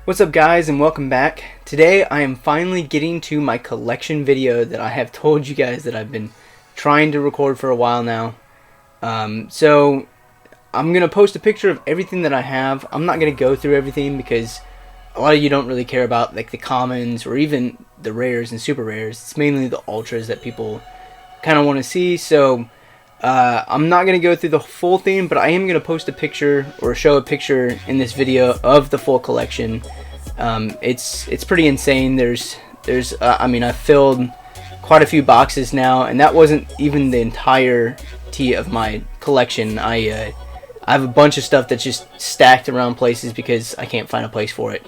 What's up guys, and welcome back. Today I am finally getting to my collection video that I have told you guys that I've been trying to record for a while now. So I'm going to post a picture of everything that I have. I'm not going to go through everything because a lot of you don't really care about like the commons or even the rares and super rares. It's mainly the ultras that people kind of want to see. So I'm not going to go through the full thing, but I am going to post a picture or show a picture in this video of the full collection. It's pretty insane. I mean, I've filled quite a few boxes now, and that wasn't even the entirety of my collection. I have a bunch of stuff that's just stacked around places because I can't find a place for it.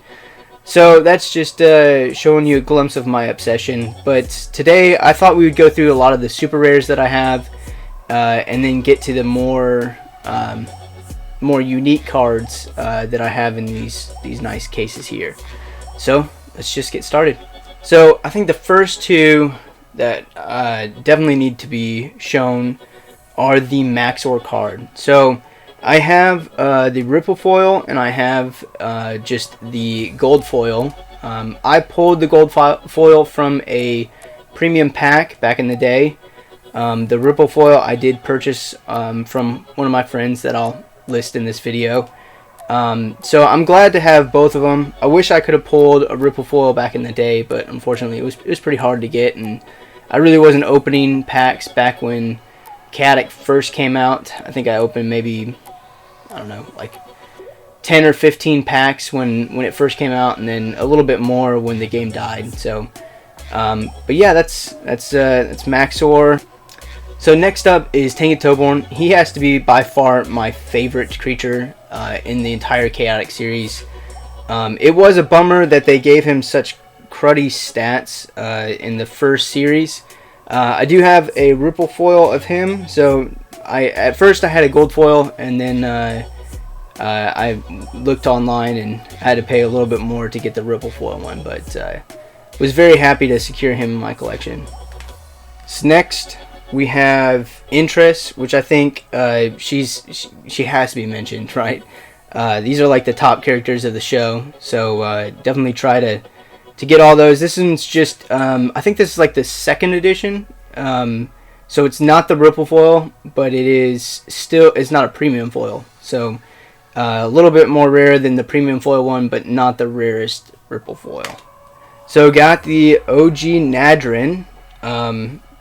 So that's just showing you a glimpse of my obsession. But today I thought we would go through a lot of the super rares that I have, and then get to the more unique cards that I have in these nice cases here. So let's just get started. So I think the first two that definitely need to be shown are the Maxor card. So I have the Ripple foil and I have just the gold foil. I pulled the gold foil from a premium pack back in the day. The Ripple foil I did purchase from one of my friends that I'll list in this video. So I'm glad to have both of them. I wish I could have pulled a Ripple foil back in the day, but unfortunately it was pretty hard to get, and I really wasn't opening packs back when Chaotic first came out. I think I opened maybe, I don't know, like 10 or 15 packs when it first came out, and then a little bit more when the game died. So but yeah, that's Maxor. So next up is Tainted Toeborn. He has to be by far my favorite creature in the entire Chaotic series. It was a bummer that they gave him such cruddy stats in the first series. I do have a Ripple foil of him. So at first I had a gold foil, and then I looked online and had to pay a little bit more to get the Ripple foil one, but was very happy to secure him in my collection. So next we have Interest, which I think she has to be mentioned, right? These are like the top characters of the show, so definitely try to get all those. This one's just I think this is like the second edition, so it's not the Ripple foil, but it's not a premium foil, so a little bit more rare than the premium foil one, but not the rarest Ripple foil. So got the OG Nadrin.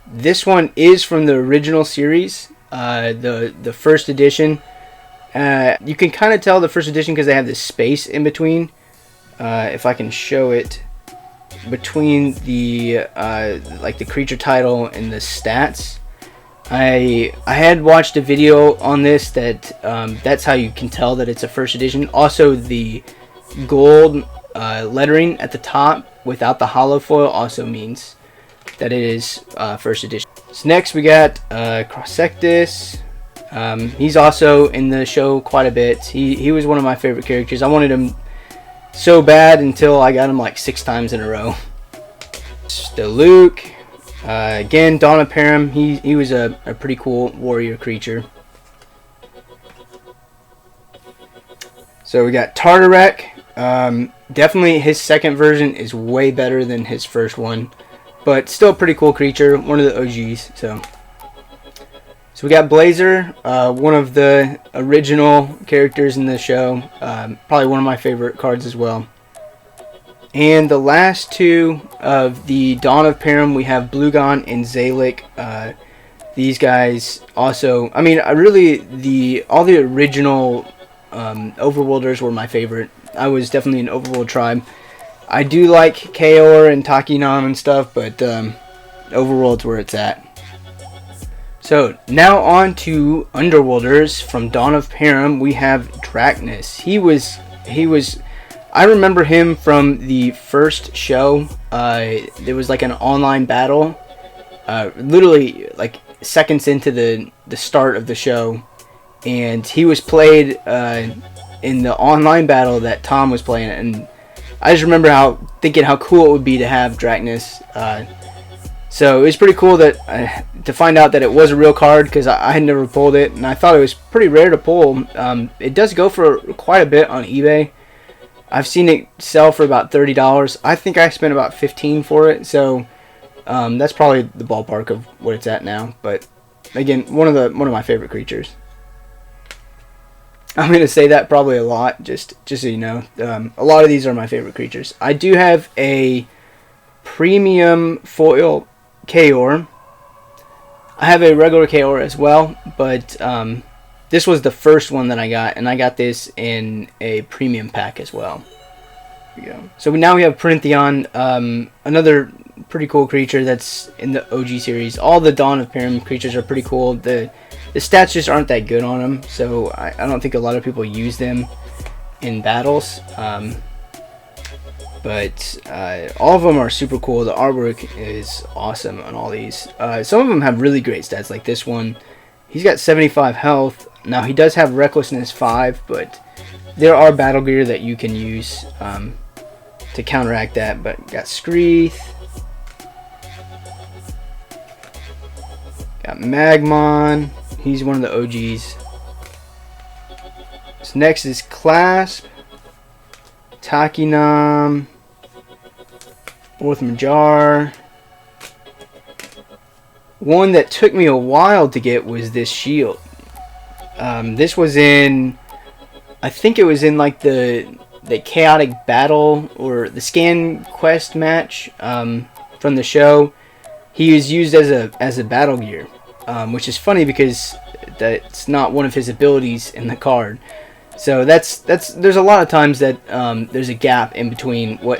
This one is from the original series, the first edition. You can kind of tell the first edition because they have this space in between. If I can show it between the like the creature title and the stats. I had watched a video on this that that's how you can tell that it's a first edition. Also, the gold lettering at the top without the hollow foil also means that it is first edition. So next we got Crossectus. He's also in the show quite a bit. He was one of my favorite characters. I wanted him so bad until I got him like 6 times in a row. Staluk. Again, Dawn of Perim. He was a pretty cool warrior creature. So we got Tartarek. Definitely his second version is way better than his first one, but still a pretty cool creature, one of the OGs. So we got Blazer, one of the original characters in the show, probably one of my favorite cards as well. And the last two of the Dawn of Perim, we have Blugon and Zalik. These guys also, I mean, all the original overworlders were my favorite. I was definitely an overworld tribe. I do like Chaor and Takinon and stuff, but overworld's where it's at. So now on to Underworlders. From Dawn of Perim, we have Dracnus. He was I remember him from the first show. There was like an online battle, literally like seconds into the start of the show, and he was played in the online battle that Tom was playing, and I just remember thinking how cool it would be to have Dracnus. So it was pretty cool that to find out that it was a real card, because I had never pulled it, and I thought it was pretty rare to pull. It does go for quite a bit on eBay. I've seen it sell for about $30. I think I spent about $15 for it, so that's probably the ballpark of what it's at now. But again, one of my favorite creatures. I'm gonna say that probably a lot, just so you know. A lot of these are my favorite creatures. I do have a premium foil Chaor. I have a regular Chaor as well, but this was the first one that I got, and I got this in a premium pack as well. Here we go. So now we have Perim, another pretty cool creature that's in the OG series. All the Dawn of Perim creatures are pretty cool. The stats just aren't that good on them, so I don't think a lot of people use them in battles. But all of them are super cool. The artwork is awesome on all these. Some of them have really great stats, like this one. He's got 75 health. Now, he does have Recklessness 5, but there are battle gear that you can use to counteract that. But got Screeth. Got Magmon. He's one of the OGs. So next is Clasp. Takinam. Orthmajar. One that took me a while to get was this shield. This was in, I think it was in like the chaotic battle or the scan quest match from the show. He is used as a battle gear, which is funny because that's not one of his abilities in the card. So there's a lot of times that there's a gap in between what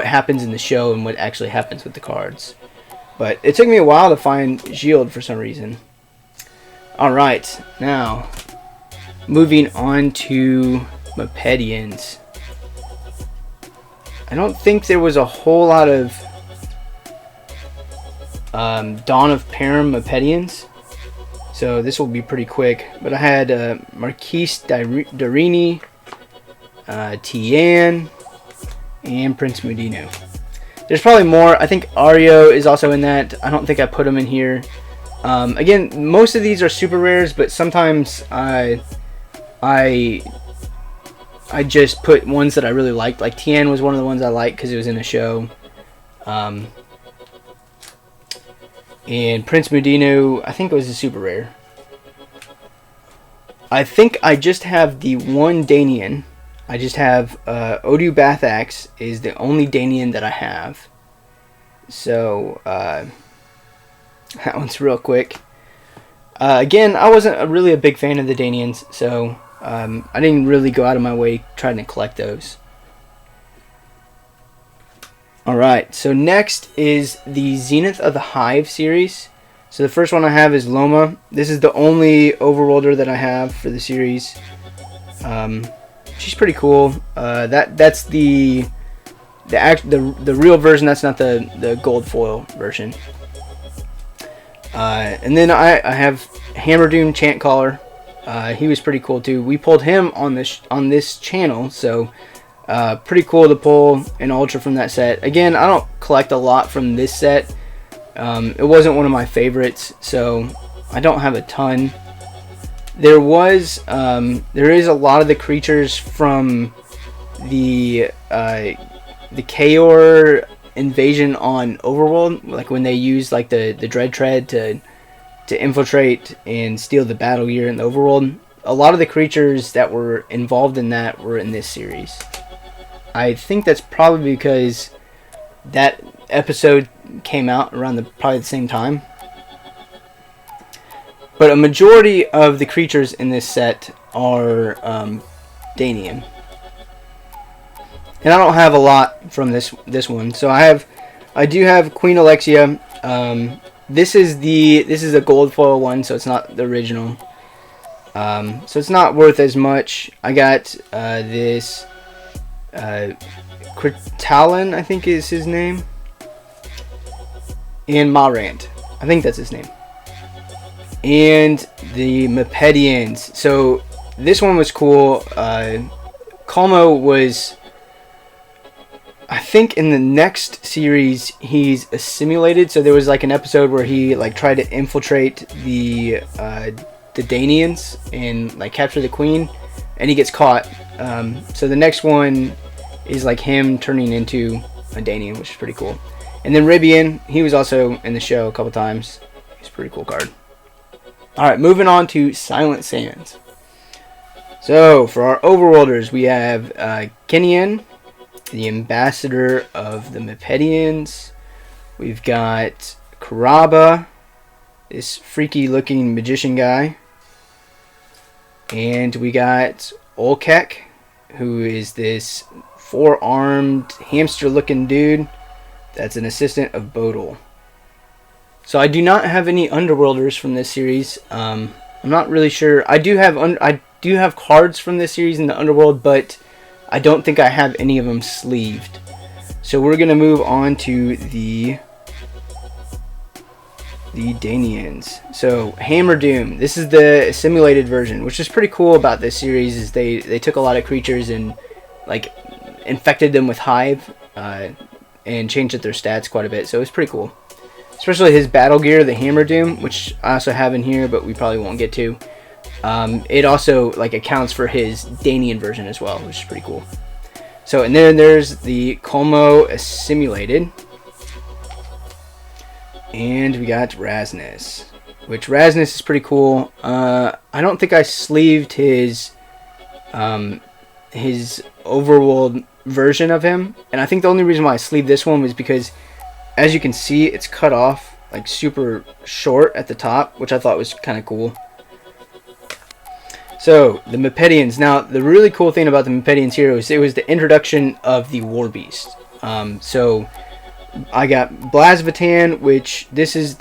happens in the show and what actually happens with the cards. But it took me a while to find Shield for some reason. Alright, now moving on to Mipedians. I don't think there was a whole lot of Dawn of Perim Mipedians, so this will be pretty quick. But I had Marquise Darini, Tian, and Prince Mudino. There's probably more. I think Ario is also in that. I don't think I put him in here. Again, most of these are super rares, but sometimes I just put ones that I really liked. Like Tian was one of the ones I liked because it was in a show. And Prince Mudino, I think it was a super rare. I think I just have the one Danian. I just have Odu Bathax is the only Danian that I have. So that one's real quick. Again, I wasn't really a big fan of the Danians, so I didn't really go out of my way trying to collect those. Alright, so next is the Zenith of the Hive series. So the first one I have is Loma. This is the only overworlder that I have for the series. She's pretty cool. That's the real version. That's not the gold foil version. And then I have Hammerdoom Chant Caller. He was pretty cool too. We pulled him on this channel, so pretty cool to pull an ultra from that set. Again, I don't collect a lot from this set. It wasn't one of my favorites, so I don't have a ton. There is a lot of the creatures from the Chaor invasion on Overworld, like when they use like the Dread Tread to infiltrate and steal the battle gear in the Overworld. A lot of the creatures that were involved in that were in this series. I think that's probably because that episode came out around probably the same time. But a majority of the creatures in this set are Danian. And I don't have a lot from this one. So I do have Queen Alexia. This is a gold foil one, so it's not the original. So it's not worth as much. I got this Kritalin, I think is his name. And Marant. I think that's his name. And the Mipedians. So this one was cool. Kalmo was, I think in the next series he's assimilated. So there was like an episode where he like tried to infiltrate the Danians and like capture the queen, and he gets caught. So the next one is like him turning into a Danian, which is pretty cool. And then Ribian, he was also in the show a couple times. He's a pretty cool card. Alright, moving on to Silent Sands. So, for our overworlders, we have Kenyan, the ambassador of the Mipedians. We've got Karaba, this freaky looking magician guy. And we got Olkek, who is this 4-armed hamster looking dude that's an assistant of Bodil. So I do not have any Underworlders from this series. I'm not really sure. I do have cards from this series in the Underworld, but I don't think I have any of them sleeved. So we're gonna move on to the Danians. So Hammer Doom. This is the simulated version, which is pretty cool about this series. Is they took a lot of creatures and like infected them with Hive and changed their stats quite a bit. So it's pretty cool. Especially his battle gear, the Hammer Doom, which I also have in here, but we probably won't get to. It also like accounts for his Danian version as well, which is pretty cool. So, and then there's the Como Assimilated. And we got Rasnus, which Rasnus is pretty cool. I don't think I sleeved his overworld version of him. And I think the only reason why I sleeved this one was because, as you can see, it's cut off like super short at the top, which I thought was kind of cool. So, the Mipedians. Now, the really cool thing about the Mipedians here is it was the introduction of the War Beast. So, I got Blasvatan, which this is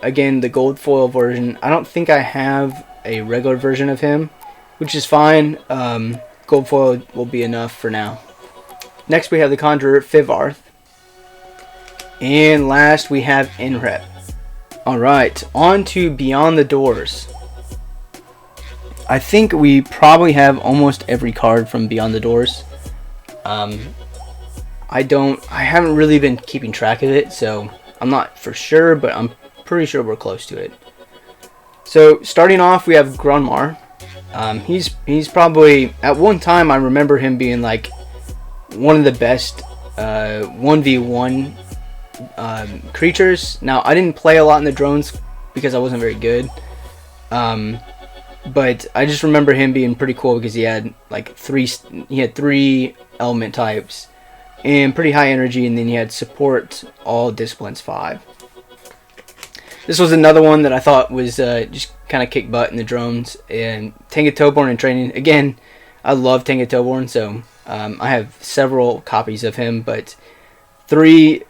again, the gold foil version. I don't think I have a regular version of him, which is fine. Gold foil will be enough for now. Next, we have the Conjurer, Fivarth. And last, we have Inrep. Alright, on to Beyond the Doors. I think we probably have almost every card from Beyond the Doors. I haven't really been keeping track of it, so I'm not for sure, but I'm pretty sure we're close to it. So starting off, we have Grunmar. He's probably, at one time I remember him being like one of the best 1v1 creatures. Now I didn't play a lot in the drones because I wasn't very good. But I just remember him being pretty cool because he had like three element types and pretty high energy, and then he had support all disciplines 5. This was another one that I thought was just kind of kick butt in the drones. And Tenga Toborn in training, again, I love Tenga Toborn, so I have several copies of him, but 3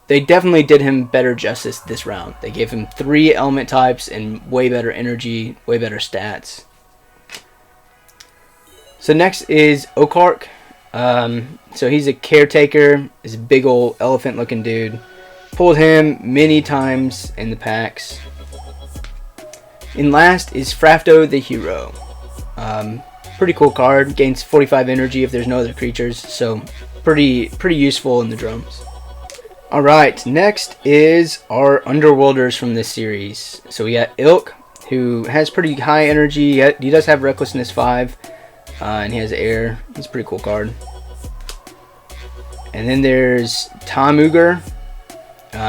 they definitely did him better justice this round. They gave him 3 element types and way better energy, way better stats. So next is Okark. So he's a caretaker. He's a big old elephant looking dude. Pulled him many times in the packs. And last is Frafto the Hero. Pretty cool card. Gains 45 energy if there's no other creatures. So pretty useful in the drones. Alright, next is our Underworlders from this series. So we got Ilk, who has pretty high energy. He does have Recklessness 5, and he has Air. He's a pretty cool card. And then there's Tamuger.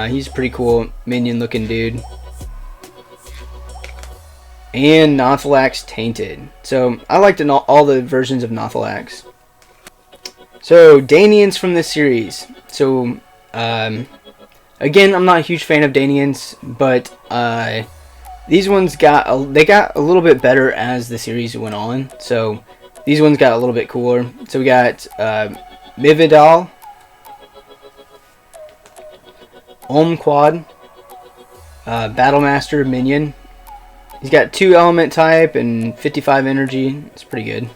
He's a pretty cool minion looking dude. And Nothalax Tainted. So I liked all the versions of Nothalax. So Danians from this series. So again, I'm not a huge fan of Danians, but these ones got a little bit better as the series went on. So these ones got a little bit cooler. So we got Mividal, Omquad, Battlemaster minion. He's got 2 element type and 55 energy. It's pretty good.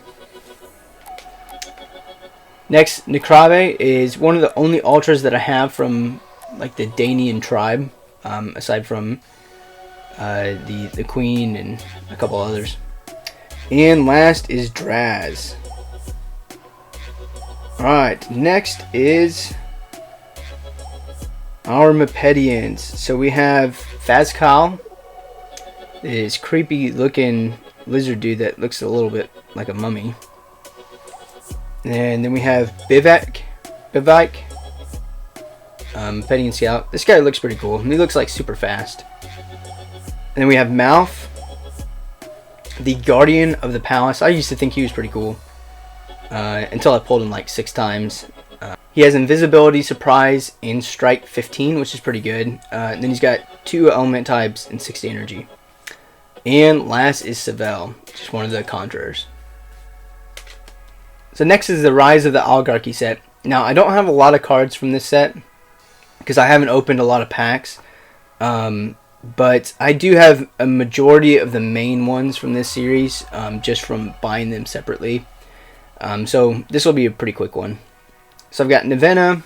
Next, Necrabe is one of the only ultras that I have from like the Danian tribe, aside from the Queen and a couple others. And last is Draz. Alright, next is our Mipedians. So we have Fazkal, this creepy looking lizard dude that looks a little bit like a mummy. And then we have Bivak. Mipedian Scout. This guy looks pretty cool. He looks like super fast. And then we have Mouth, the Guardian of the Palace. I used to think he was pretty cool until I pulled him like 6 times. He has Invisibility, Surprise, and Strike 15, which is pretty good. And then he's got 2 element types and 60 energy. And last is Savell, just one of the conjurers. So next is the Rise of the Oligarchy set. Now I don't have a lot of cards from this set because I haven't opened a lot of packs. But I do have a majority of the main ones from this series just from buying them separately. So this will be a pretty quick one. So I've got Nevena.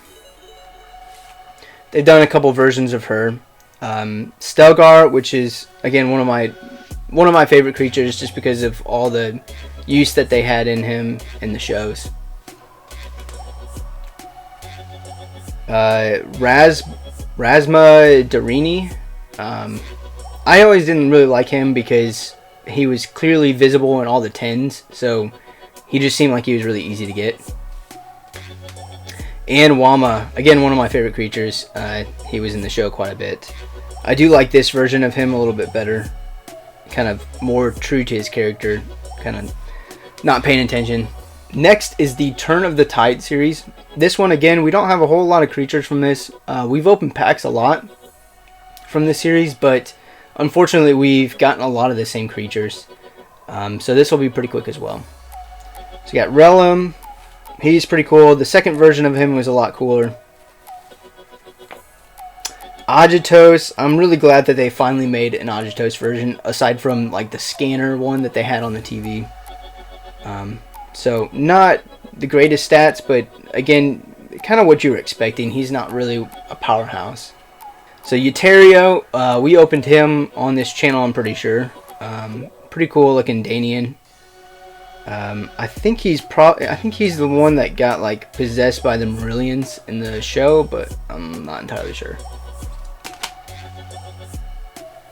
They've done a couple versions of her. Stelgar, which is again one of my favorite creatures just because of all the use that they had in him in the shows. Rasma Darini. I always didn't really like him because he was clearly visible in all the 10s, so he just seemed like he was really easy to get. And Wama, again one of my favorite creatures. He was in the show quite a bit. I do like this version of him a little bit better. Kind of more true to his character. Kind of not paying attention. Next is the Turn of the Tide series. This one, again, we don't have a whole lot of creatures from this. We've opened packs a lot from this series, but unfortunately we've gotten a lot of the same creatures. So this will be pretty quick as well. So you got Relum. He's pretty cool. The second version of him was a lot cooler. Agitos. I'm really glad that they finally made an Agitos version, aside from like the scanner one that they had on the TV. So not the greatest stats, but again, kind of what you were expecting. He's not really a powerhouse. So Euterio, we opened him on this channel, I'm pretty sure. Pretty cool looking Danian. I think he's the one that got like possessed by the Marillions in the show, but I'm not entirely sure.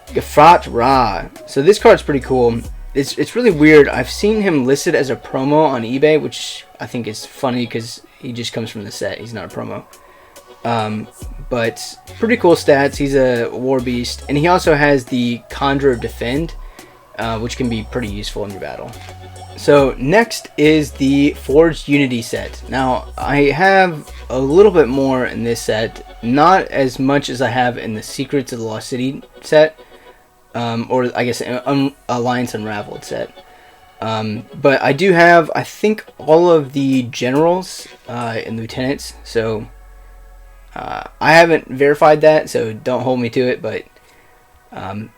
Gafrat Ra. So this card's pretty cool. It's really weird. I've seen him listed as a promo on eBay, which I think is funny because he just comes from the set. He's not a promo. But pretty cool stats. He's a war beast, and he also has the Conjurer Defend, which can be pretty useful in your battle. So next is the Forged Unity set. Now I have a little bit more in this set, not as much as I have in the Secrets of the Lost City set. Or I guess Alliance Unraveled set. But I do have, I think, all of the generals and lieutenants. So I haven't verified that, so don't hold me to it. But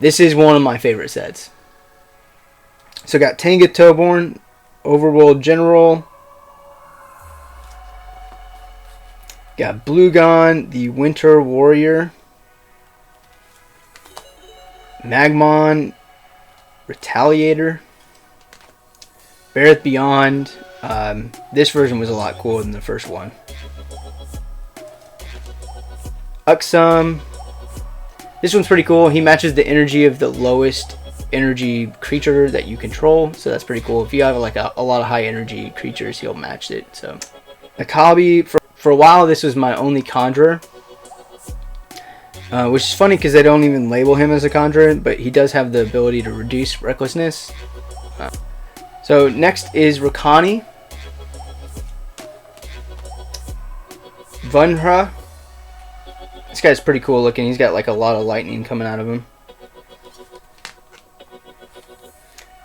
this is one of my favorite sets. So got Tenga Toborn, Overworld General. Got Blugon, the Winter Warrior. Magmon, Retaliator, Bareth Beyond. This version was a lot cooler than the first one. Uxum. This one's pretty cool. He matches the energy of the lowest energy creature that you control, so that's pretty cool. If you have like a lot of high energy creatures, he'll match it. So Akabi. For a while, this was my only conjurer. Which is funny because they don't even label him as a conjurer, but he does have the ability to reduce recklessness. So next is Rakani. Vunhra. This guy's pretty cool looking. He's got like a lot of lightning coming out of him.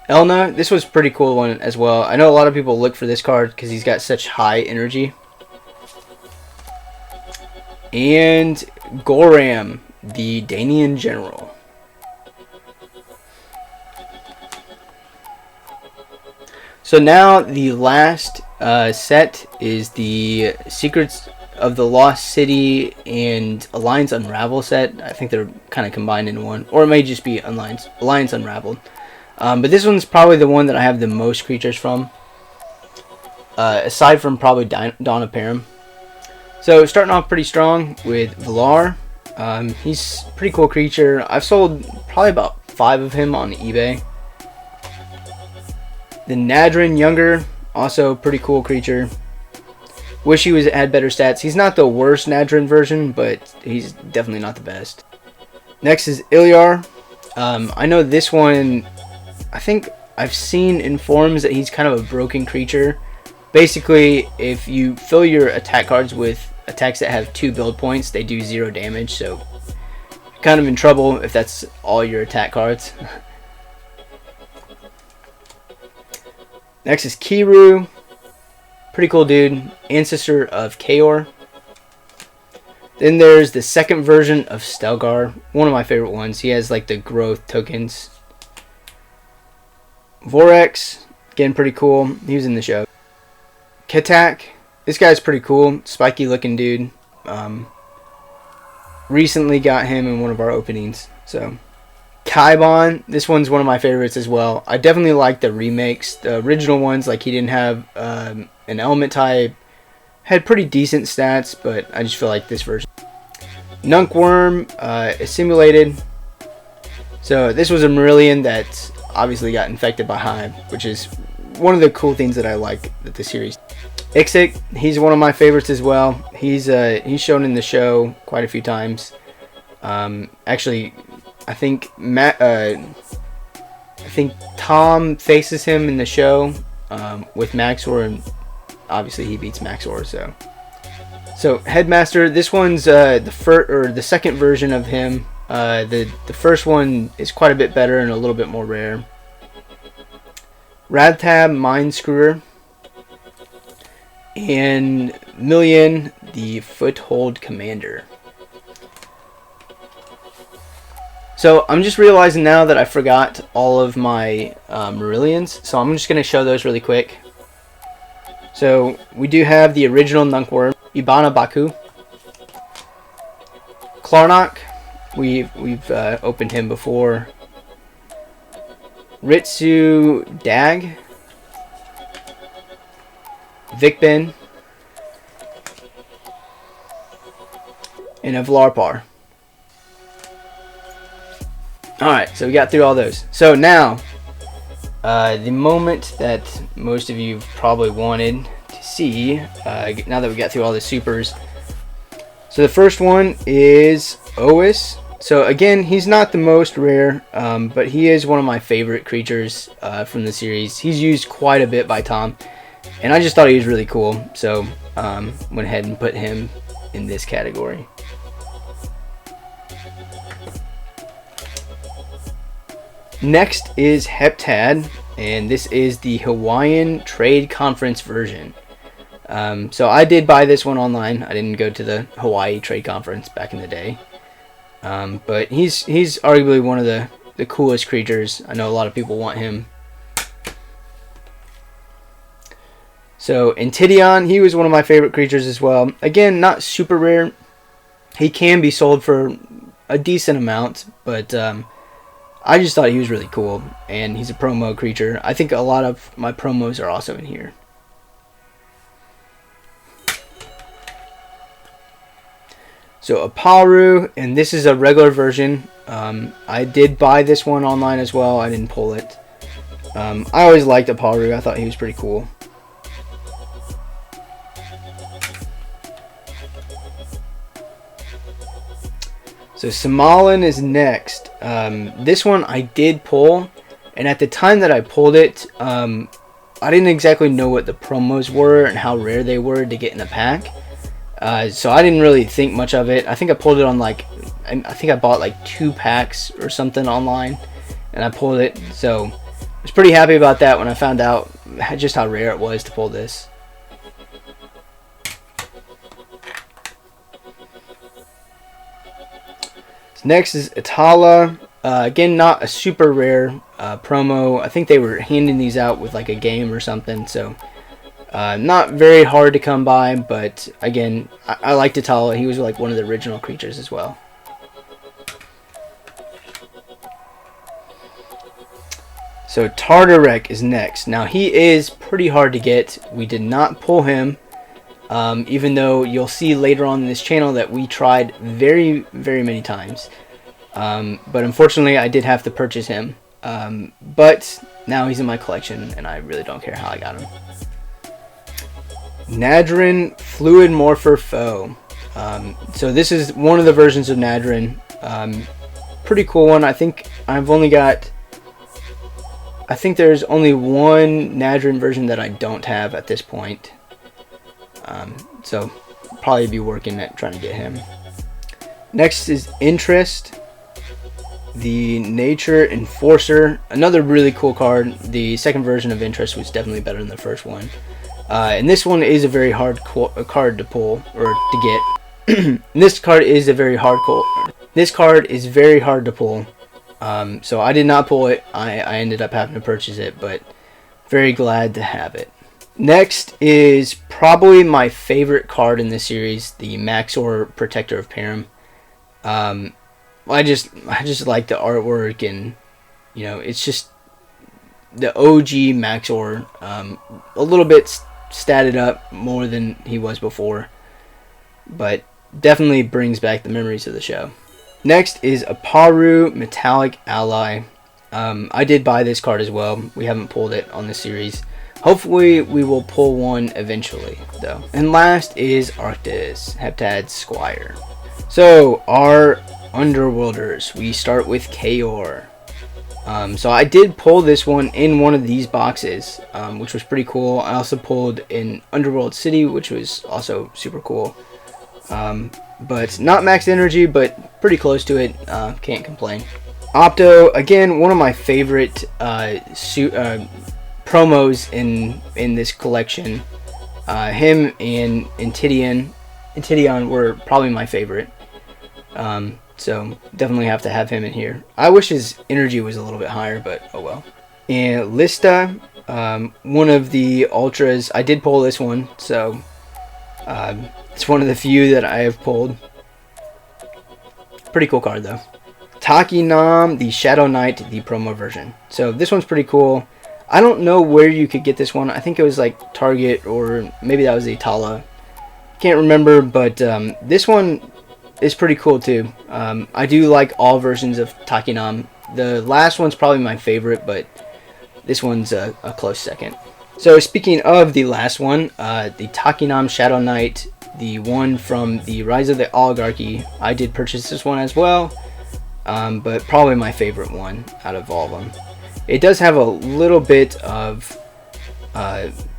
Elna. This was a pretty cool one as well. I know a lot of people look for this card because he's got such high energy. And Goram, the Danian General. So now the last set is the Secrets of the Lost City and Alliance Unraveled set. I think they're kind of combined in one, or it may just be Alliance Unraveled. But this one's probably the one that I have the most creatures from, aside from probably Dawn of Perim. So starting off pretty strong with Valar. He's a pretty cool creature. I've sold probably about 5 of him on eBay. The Nadrin Younger, also pretty cool creature. Wish he had better stats. He's not the worst Nadrin version, but he's definitely not the best. Next is Ilyar. I know this one, I think I've seen in forums that he's kind of a broken creature. Basically, if you fill your attack cards with attacks that have 2 build points, they do 0 damage, so you're kind of in trouble if that's all your attack cards. Next is Kiru. Pretty cool dude. Ancestor of Chaor. Then there's the second version of Stelgar. One of my favorite ones. He has like the growth tokens. Vorex. Again, pretty cool. He was in the show. Ketak. This guy's pretty cool. Spiky looking dude. Recently got him in one of our openings. So, Kaibon. This one's one of my favorites as well. I definitely like the remakes. The original ones, like he didn't have an element type. Had pretty decent stats, but I just feel like this version. Nunkworm is simulated. So this was a Mipedian that obviously got infected by Hive, which is one of the cool things that I like that the series. Ixik, he's one of my favorites as well. He's shown in the show quite a few times. Actually, I think Tom faces him in the show with Maxor, and obviously he beats Maxor. So Headmaster, this one's the second version of him. The first one is quite a bit better and a little bit more rare. Radtab, Mind Screwer, and Million, the Foothold Commander. So I'm just realizing now that I forgot all of my Mipedians, so I'm just going to show those really quick. So we do have the original Nunkworm, Ibana Baku, Klarnak, we've opened him before, Ritsu Dag, Vikben, and Avlarpar. Alright, so we got through all those. So now, the moment that most of you probably wanted to see, now that we got through all the supers. So the first one is Ois. So again, he's not the most rare, but he is one of my favorite creatures from the series. He's used quite a bit by Tom, and I just thought he was really cool. So went ahead and put him in this category. Next is Heptad, and this is the Hawaiian Trade Conference version. So I did buy this one online. I didn't go to the Hawaii Trade Conference back in the day. But he's arguably one of the coolest creatures. I know a lot of people want him. So Mipedian, he was one of my favorite creatures as well. Again, not super rare. He can be sold for a decent amount, but I just thought he was really cool, and he's a promo creature. I think a lot of my promos are also in here. So Aparu, and this is a regular version. I did buy this one online as well. I didn't pull it. I always liked Aparu. I thought he was pretty cool. So Samalin is next. This one I did pull, and at the time that I pulled it, I didn't exactly know what the promos were and how rare they were to get in a pack. So I didn't really think much of it. I think I pulled it on I think I bought like 2 packs or something online, and I pulled it. So I was pretty happy about that when I found out just how rare it was to pull this. Next is Itala. Again, not a super rare promo. I think they were handing these out with like a game or something, so not very hard to come by, but again, I liked Itala. He was like one of the original creatures as well. So Tartarek is next. Now he is pretty hard to get. We did not pull him. Even though you'll see later on in this channel that we tried very, very many times. But unfortunately, I did have to purchase him. But now he's in my collection, and I really don't care how I got him. Nadrin Fluid Morpher Foe. So this is one of the versions of Nadrin. Pretty cool one. I think there's only one Nadrin version that I don't have at this point. So probably be working at trying to get him. Next is Interest, the Nature Enforcer. Another really cool card. The second version of Interest was definitely better than the first one. And this one is a very hard card to pull or to get. This card is a very hard This card is very hard to pull. So I did not pull it. I ended up having to purchase it, but very glad to have it. Next is probably my favorite card in this series, the Maxor Protector of Perim. I just like the artwork, and you know, it's just the OG Maxor, a little bit statted up more than he was before, but definitely brings back the memories of the show. Next is a Paru Metallic Ally. I did buy this card as well. We haven't pulled it on this series. Hopefully we will pull one eventually though. And last is Arctis Heptad Squire. So our Underworlders, we start with Chaor. So I did pull this one in one of these boxes, which was pretty cool. I also pulled in Underworld City, which was also super cool. But not max energy, but pretty close to it. Can't complain. Opto, again, one of my favorite promos in this collection. Him and Mipedian were probably my favorite. So definitely have to have him in here. I wish his energy was a little bit higher, but oh well. And Lista, one of the ultras. I did pull this one, so it's one of the few that I have pulled. Pretty cool card though. Taki Nam, the Shadow Knight, the promo version. So this one's pretty cool. I don't know where you could get this one. I think it was like Target, or maybe that was Itala. Can't remember, but this one is pretty cool too. I do like all versions of Taki Nam. The last one's probably my favorite, but this one's a close second. So speaking of the last one, the Taki Nam Shadow Knight, the one from the Rise of the Oligarchy, I did purchase this one as well, but probably my favorite one out of all of them. It does have a little bit of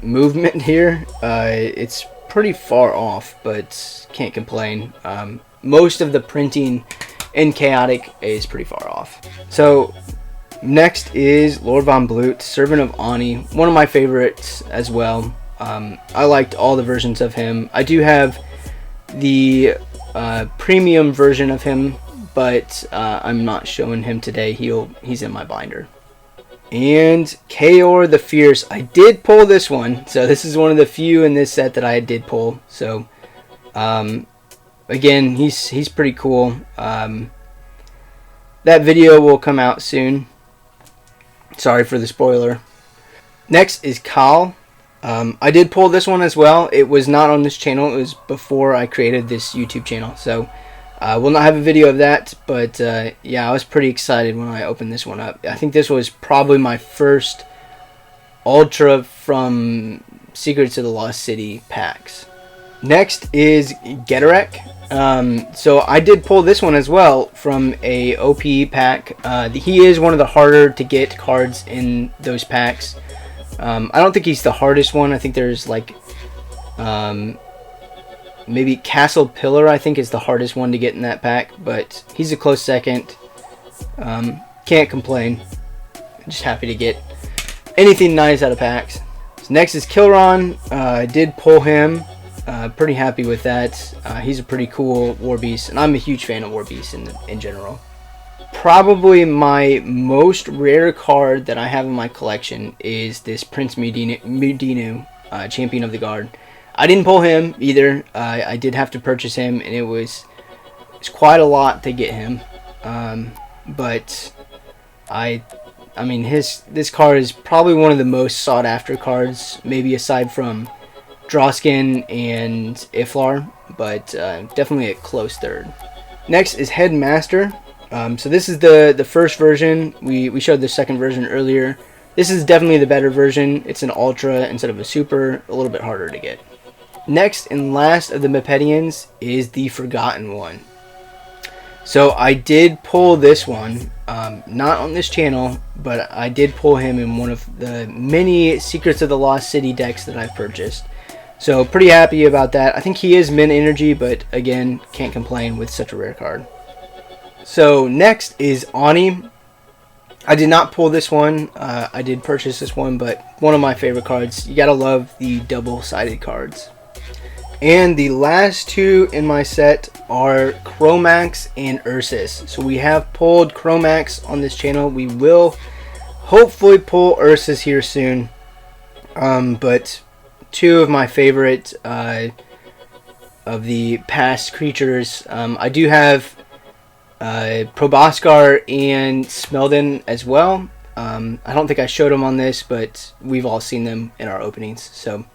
movement here. It's pretty far off, but can't complain. Most of the printing in Chaotic is pretty far off. So next is Lord Von Blut, Servant of Ani, one of my favorites as well. I liked all the versions of him. I do have the premium version of him, but I'm not showing him today. He's in my binder. And Chaor the Fierce. I did pull this one, so this is one of the few in this set that I did pull. So again, he's pretty cool. That video will come out soon. Sorry for the spoiler. Next is Kal. I did pull this one as well. It was not on this channel. It was before I created this YouTube channel. So we'll not have a video of that. But yeah, I was pretty excited when I opened this one up. I think this was probably my first Ultra from Secrets of the Lost City packs. Next is Getarek. So I did pull this one as well from a OP pack. He is one of the harder to get cards in those packs. I don't think he's the hardest one. I think there's like maybe Castle Pillar, I think, is the hardest one to get in that pack, but he's a close second. Can't complain. Just happy to get anything nice out of packs. So next is Kilron. I did pull him. Pretty happy with that. He's a pretty cool war beast, and I'm a huge fan of war beasts in general. Probably my most rare card that I have in my collection is this Prince Mudinu, Champion of the Guard. I didn't pull him either. I did have to purchase him, and it's quite a lot to get him. But I mean, this card is probably one of the most sought after cards, maybe aside from Droskin and Iflar, but definitely a close third. Next is Headmaster. So this is the first version. We showed the second version earlier. This is definitely the better version. It's an Ultra instead of a Super, a little bit harder to get. next and last of the Mipedians is the Forgotten one. So I did pull this one, not on this channel, but I did pull him in one of the many Secrets of the Lost City decks that I've purchased. So pretty happy about that. I think he is min energy, but again, can't complain with such a rare card. So next is Ani. I did not pull this one. I did purchase this one, but one of my favorite cards. You gotta love the double-sided cards. And the last two in my set are Chromax and Ursus. So we have pulled Chromax on this channel. We will hopefully pull Ursus here soon. But two of my favorite of the past creatures. I do have Proboscar and Smeldon as well. I don't think I showed them on this, but we've all seen them in our openings. So,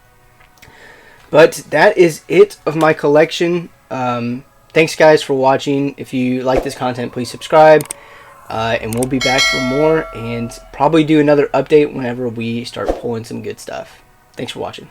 but that is it of my collection. Thanks guys for watching. If you like this content, please subscribe. And we'll be back for more and probably do another update whenever we start pulling some good stuff. Thanks for watching.